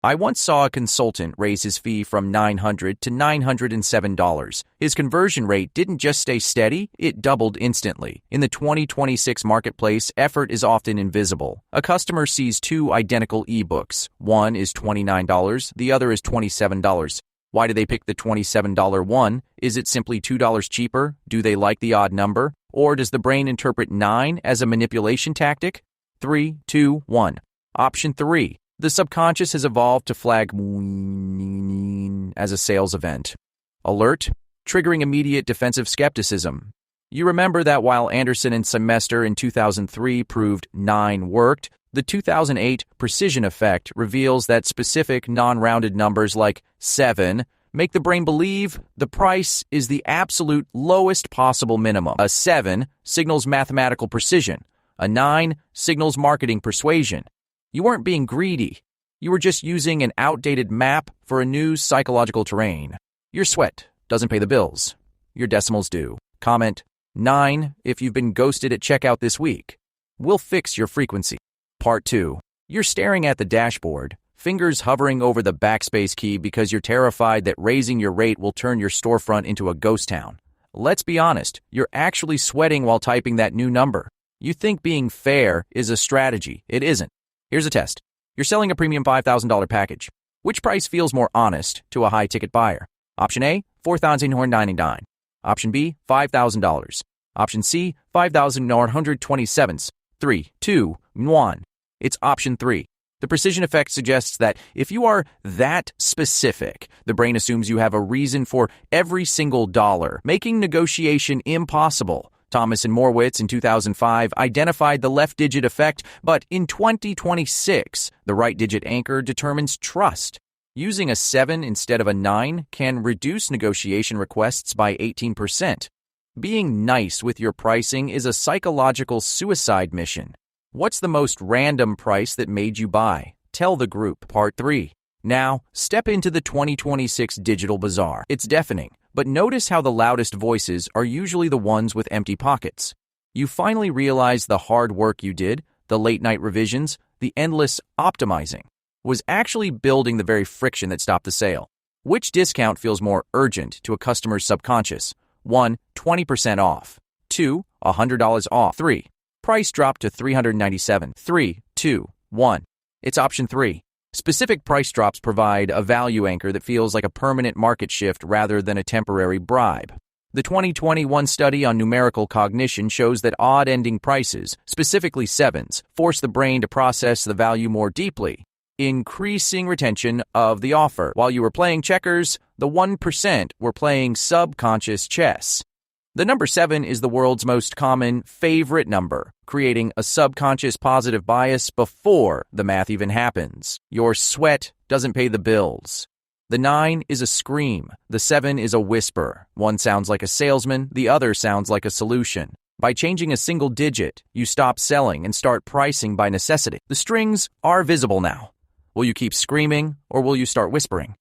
I once saw a consultant raise his fee from $900 to $907. His conversion rate didn't just stay steady, it doubled instantly. In the 2026 marketplace, effort is often invisible. A customer sees two identical ebooks. One is $29, the other is $27. Why do they pick the $27 one? Is it simply $2 cheaper? Do they like the odd number? Or does the brain interpret 9 as a manipulation tactic? 3, 2, 1. Option 3. The subconscious has evolved to flag as a sales event. Alert, triggering immediate defensive skepticism. You remember that while Anderson and Semester in 2003 proved 9 worked, the 2008 precision effect reveals that specific non-rounded numbers like 7 make the brain believe the price is the absolute lowest possible minimum. A 7 signals mathematical precision. A 9 signals marketing persuasion. You weren't being greedy. You were just using an outdated map for a new psychological terrain. Your sweat doesn't pay the bills. Your decimals do. Comment 9 if you've been ghosted at checkout this week. We'll fix your frequency. Part 2. You're staring at the dashboard, fingers hovering over the backspace key because you're terrified that raising your rate will turn your storefront into a ghost town. Let's be honest, you're actually sweating while typing that new number. You think being fair is a strategy. It isn't. Here's a test. You're selling a premium $5,000 package. Which price feels more honest to a high-ticket buyer? Option A, $4,999. Option B, $5,000. Option C, $5,927. 3, 2, 1. It's option 3. The precision effect suggests that if you are that specific, the brain assumes you have a reason for every single dollar, making negotiation impossible. Thomas and Morwitz in 2005 identified the left digit effect, but in 2026, the right digit anchor determines trust. Using a 7 instead of a 9 can reduce negotiation requests by 18%. Being nice with your pricing is a psychological suicide mission. What's the most random price that made you buy? Tell the group. Part 3. Now, step into the 2026 digital bazaar. It's deafening. But notice how the loudest voices are usually the ones with empty pockets. You finally realize the hard work you did, the late-night revisions, the endless optimizing, was actually building the very friction that stopped the sale. Which discount feels more urgent to a customer's subconscious? 1. 20% off. 2. $100 off. 3. Price dropped to $397. 3, 2, 1. It's option 3. Specific price drops provide a value anchor that feels like a permanent market shift rather than a temporary bribe. The 2021 study on numerical cognition shows that odd-ending prices, specifically 7s, force the brain to process the value more deeply, increasing retention of the offer. While you were playing checkers, the 1% were playing subconscious chess. The number 7 is the world's most common favorite number, creating a subconscious positive bias before the math even happens. Your sweat doesn't pay the bills. The 9 is a scream. The 7 is a whisper. One sounds like a salesman, the other sounds like a solution. By changing a single digit, you stop selling and start pricing by necessity. The strings are visible now. Will you keep screaming or will you start whispering?